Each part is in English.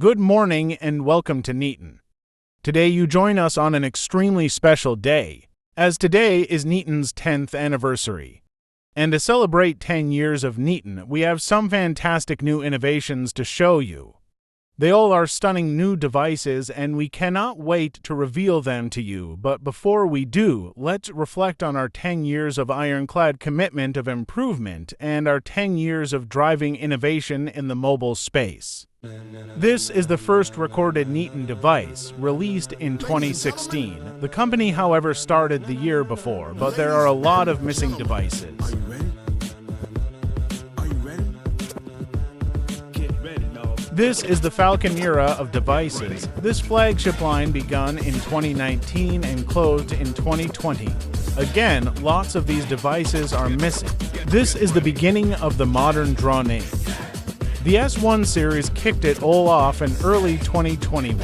Good morning and welcome to Neaton. Today you join us on an extremely special day, as today is Neaton's 10th anniversary. And to celebrate 10 years of Neaton, we have some fantastic new innovations to show you. They all are stunning new devices and we cannot wait to reveal them to you, but before we do, let's reflect on our 10 years of ironclad commitment of improvement and our 10 years of driving innovation in the mobile space. This is the first recorded Neaton device, released in 2016. The company, however, started the year before, but there are a lot of missing devices. This is the Falcon era of devices. This flagship line begun in 2019 and closed in 2020. Again, lots of these devices are missing. This is the beginning of the modern drone age. The S1 series kicked it all off in early 2021.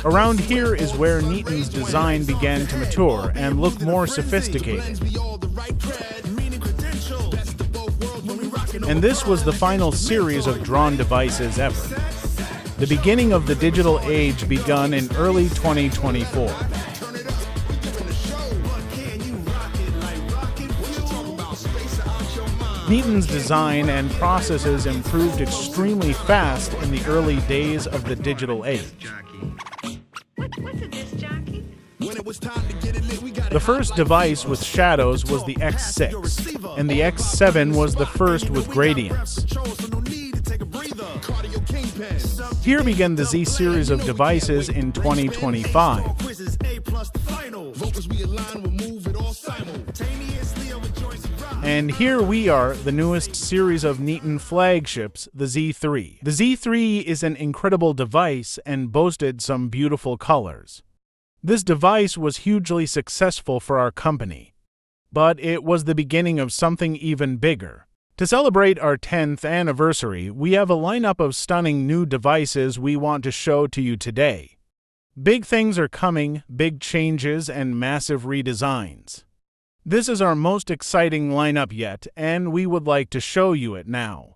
Around here is where Neaton's design began to mature and look more sophisticated. And this was the final series of drawn devices ever. The beginning of the digital age begun in early 2024. Neaton's design and processes improved extremely fast in the early days of the digital age. The first device with shadows was the X6, and the X7 was the first with gradients. Here began the Z series of devices in 2025. And here we are, the newest series of Neaton flagships, the Z3. The Z3 is an incredible device and boasted some beautiful colors. This device was hugely successful for our company, but it was the beginning of something even bigger. To celebrate our 10th anniversary, we have a lineup of stunning new devices we want to show to you today. Big things are coming, big changes, and massive redesigns. This is our most exciting lineup yet, and we would like to show you it now.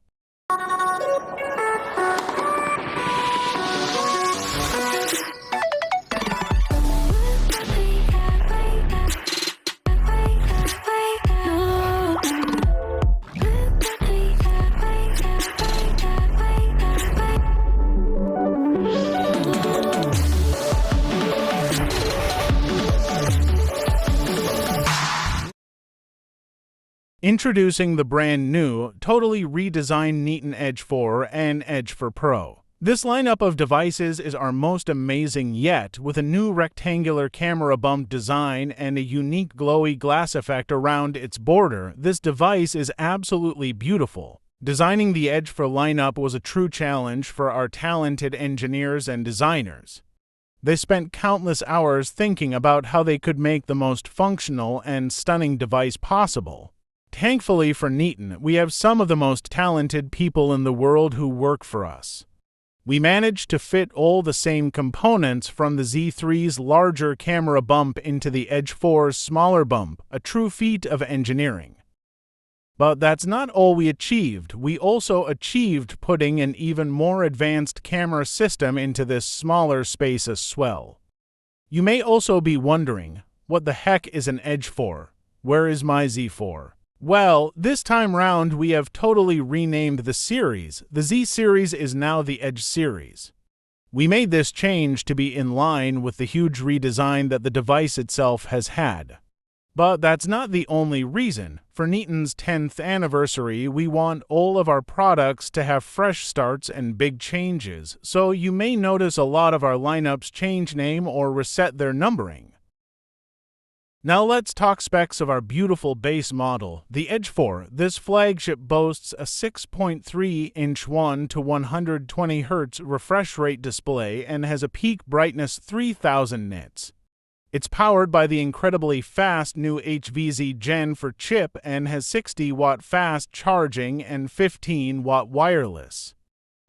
Introducing the brand new, totally redesigned Neaton Edge 4 and Edge 4 Pro. This lineup of devices is our most amazing yet, with a new rectangular camera bump design and a unique glowy glass effect around its border. This device is absolutely beautiful. Designing the Edge 4 lineup was a true challenge for our talented engineers and designers. They spent countless hours thinking about how they could make the most functional and stunning device possible. Thankfully for Neaton, we have some of the most talented people in the world who work for us. We managed to fit all the same components from the Z3's larger camera bump into the Edge 4's smaller bump, a true feat of engineering. But that's not all we achieved. We also achieved putting an even more advanced camera system into this smaller space as well. You may also be wondering, what the heck is an Edge 4? Where is my Z4? Well, this time round we have totally renamed the series. The Z series is now the Edge series. We made this change to be in line with the huge redesign that the device itself has had. But that's not the only reason. For Neaton's 10th anniversary, we want all of our products to have fresh starts and big changes, so you may notice a lot of our lineups change name or reset their numbering. Now let's talk specs of our beautiful base model, the Edge 4. This flagship boasts a 6.3-inch 1 to 120 Hz refresh rate display and has a peak brightness 3000 nits. It's powered by the incredibly fast new HVZ Gen 4 chip and has 60-watt fast charging and 15-watt wireless.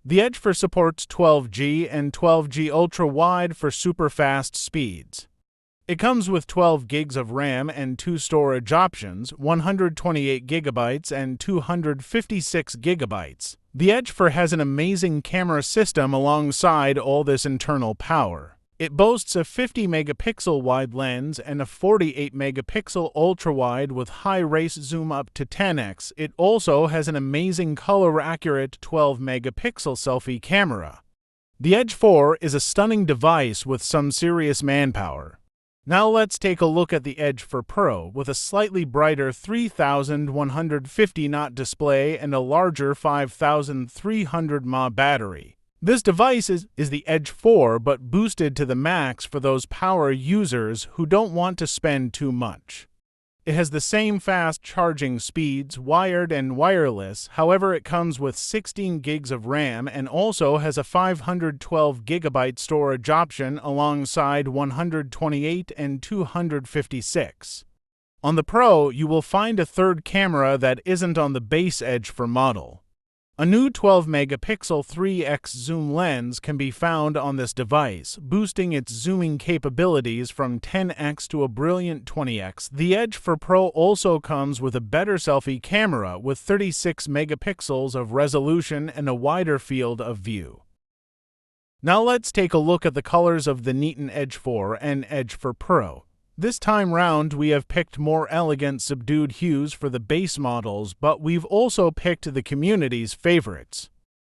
The Edge 4 supports 12G and 12G ultra-wide for super fast speeds. It comes with 12 gigs of RAM and 2 storage options, 128 GB and 256 GB. The Edge 4 has an amazing camera system alongside all this internal power. It boasts a 50-megapixel wide lens and a 48-megapixel ultra-wide with high-res zoom up to 10x. It also has an amazing color-accurate 12-megapixel selfie camera. The Edge 4 is a stunning device with some serious manpower. Now let's take a look at the Edge 4 Pro with a slightly brighter 3150 watt display and a larger 5300 mAh battery. This device is the Edge 4 but boosted to the max for those power users who don't want to spend too much. It has the same fast charging speeds, wired and wireless, however it comes with 16 gigs of RAM and also has a 512 GB storage option alongside 128 and 256. On the Pro, you will find a third camera that isn't on the base Edge 4 model. A new 12-megapixel 3x zoom lens can be found on this device, boosting its zooming capabilities from 10x to a brilliant 20x. The Edge 4 Pro also comes with a better selfie camera with 36 megapixels of resolution and a wider field of view. Now let's take a look at the colors of the Neaton Edge 4 and Edge 4 Pro. This time round, we have picked more elegant subdued hues for the base models, but we've also picked the community's favorites.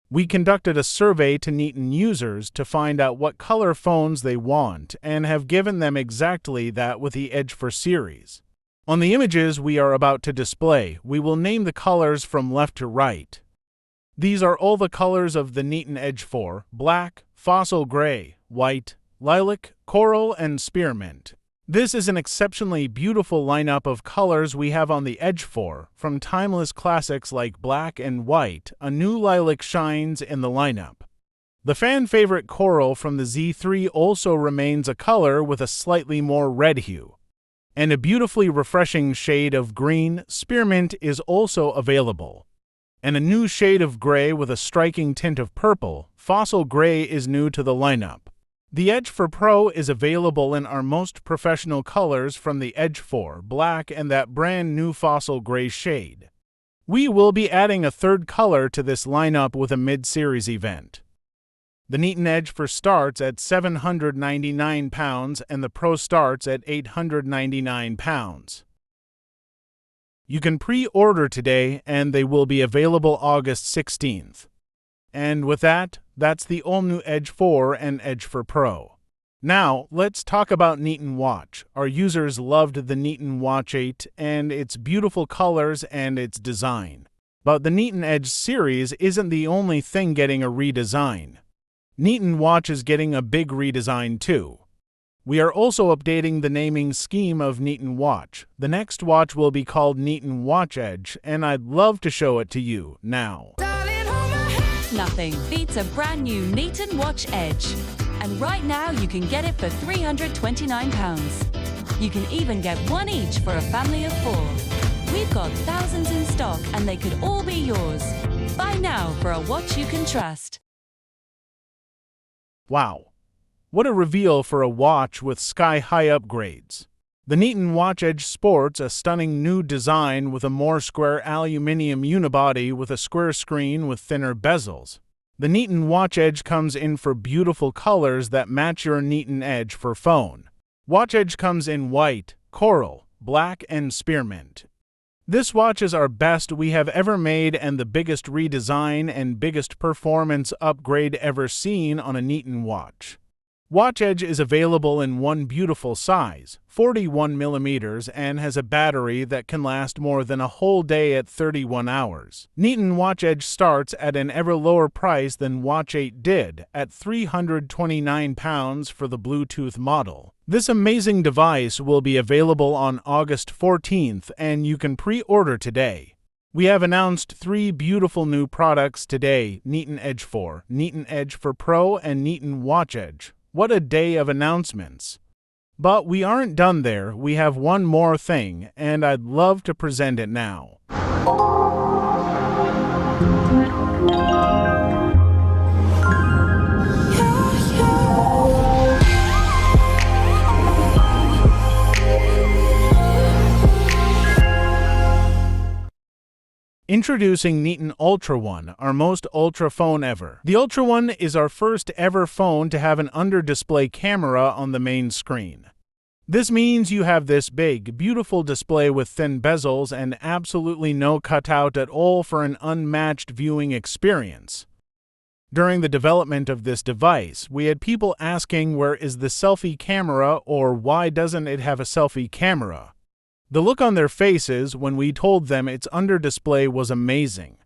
We conducted a survey to Neaton users to find out what color phones they want and have given them exactly that with the Edge 4 series. On the images we are about to display, we will name the colors from left to right. These are all the colors of the Neaton Edge 4: black, fossil gray, white, lilac, coral, and spearmint. This is an exceptionally beautiful lineup of colors we have on the Edge 4. From timeless classics like black and white, a new lilac shines in the lineup. The fan-favorite coral from the Z3 also remains a color with a slightly more red hue. And a beautifully refreshing shade of green, spearmint, is also available. And a new shade of gray with a striking tint of purple, fossil gray, is new to the lineup. The Edge 4 Pro is available in our most professional colors from the Edge 4, black and that brand new fossil gray shade. We will be adding a third color to this lineup with a mid-series event. The Neaton Edge 4 starts at £799 and the Pro starts at £899. You can pre-order today and they will be available August 16th. And with that, that's the all-new Edge 4 and Edge 4 Pro. Now, let's talk about Neaton Watch. Our users loved the Neaton Watch 8 and its beautiful colors and its design. But the Neaton Edge series isn't the only thing getting a redesign. Neaton Watch is getting a big redesign too. We are also updating the naming scheme of Neaton Watch. The next watch will be called Neaton Watch Edge, and I'd love to show it to you now. Nothing beats a brand new Neaton Watch Edge. And right now you can get it for £329. You can even get one each for a family of 4. We've got thousands in stock and they could all be yours. Buy now for a watch you can trust. Wow. What a reveal for a watch with sky-high upgrades. The Neaton Watch Edge sports a stunning new design with a more square aluminum unibody with a square screen with thinner bezels. The Neaton Watch Edge comes in for beautiful colors that match your Neaton Edge for phone. Watch Edge comes in white, coral, black, and spearmint. This watch is our best we have ever made and the biggest redesign and biggest performance upgrade ever seen on a Neaton watch. Watch Edge is available in one beautiful size, 41mm, and has a battery that can last more than a whole day at 31 hours. Neaton Watch Edge starts at an ever lower price than Watch 8 did, at £329 for the Bluetooth model. This amazing device will be available on August 14th, and you can pre-order today. We have announced 3 beautiful new products today: Neaton Edge 4, Neaton Edge for Pro, and Neaton Watch Edge. What a day of announcements! But we aren't done there. We have one more thing, and I'd love to present it now. Introducing Neaton Ultra One, our most ultra phone ever. The Ultra One is our first ever phone to have an under-display camera on the main screen. This means you have this big, beautiful display with thin bezels and absolutely no cutout at all for an unmatched viewing experience. During the development of this device, we had people asking where is the selfie camera or why doesn't it have a selfie camera? The look on their faces when we told them its under display was amazing.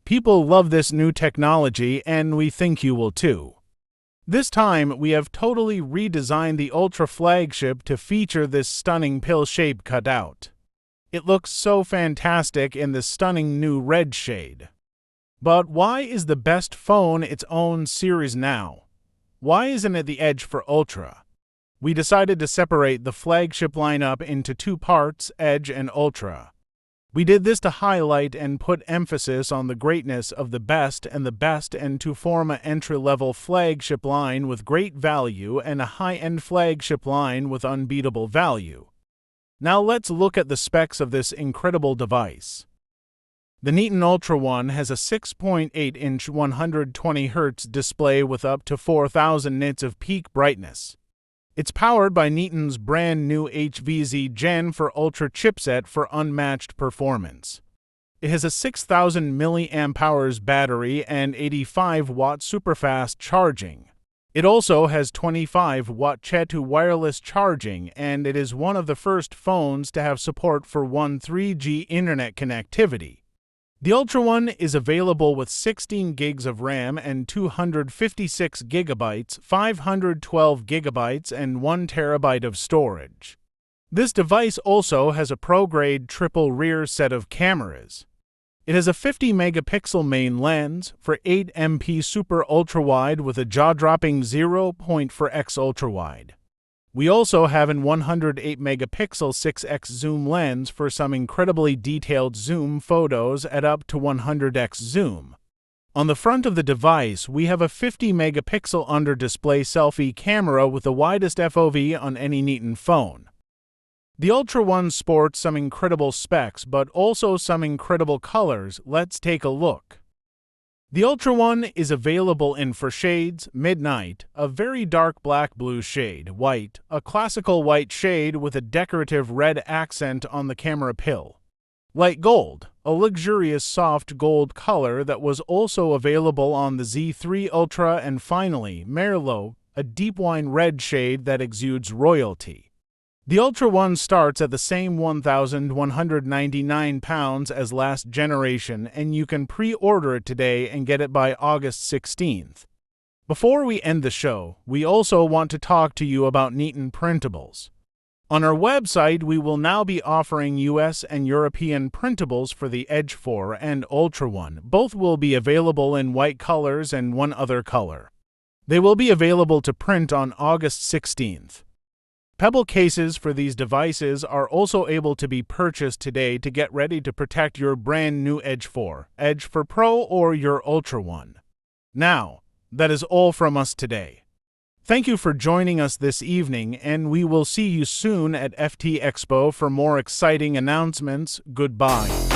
People love this new technology and we think you will too. This time we have totally redesigned the Ultra flagship to feature this stunning pill-shaped cutout. It looks so fantastic in the stunning new red shade. But why is the best phone its own series now? Why isn't it the Edge for Ultra? We decided to separate the flagship lineup into 2 parts, Edge and Ultra. We did this to highlight and put emphasis on the greatness of the best and to form an entry-level flagship line with great value and a high-end flagship line with unbeatable value. Now let's look at the specs of this incredible device. The Neaton Ultra One has a 6.8-inch 120Hz display with up to 4000 nits of peak brightness. It's powered by Neaton's brand new HVZ Gen 4 Ultra chipset for unmatched performance. It has a 6000 mAh battery and 85-watt superfast charging. It also has 25-watt Qi wireless charging, and it is one of the first phones to have support for 3G internet connectivity. The Ultra One is available with 16 gigs of RAM and 256 gigabytes, 512 gigabytes, and 1 terabyte of storage. This device also has a pro-grade triple rear set of cameras. It has a 50-megapixel main lens for 8MP super ultra-wide with a jaw-dropping 0.4x ultra-wide. We also have an 108-megapixel 6x zoom lens for some incredibly detailed zoom photos at up to 100x zoom. On the front of the device, we have a 50-megapixel under-display selfie camera with the widest FOV on any Neaton phone. The Ultra One sports some incredible specs, but also some incredible colors. Let's take a look. The Ultra One is available in 4 shades: midnight, a very dark black blue shade, white, a classical white shade with a decorative red accent on the camera pill, light gold, a luxurious soft gold color that was also available on the Z3 Ultra, and finally, Merlot, a deep wine red shade that exudes royalty. The Ultra One starts at the same £1,199 as last generation, and you can pre-order it today and get it by August 16th. Before we end the show, we also want to talk to you about Neaton printables. On our website, we will now be offering US and European printables for the Edge 4 and Ultra One. Both will be available in white colors and one other color. They will be available to print on August 16th. Pebble cases for these devices are also able to be purchased today to get ready to protect your brand new Edge 4, Edge 4 Pro, or your Ultra One. Now, that is all from us today. Thank you for joining us this evening, and we will see you soon at FT Expo for more exciting announcements. Goodbye.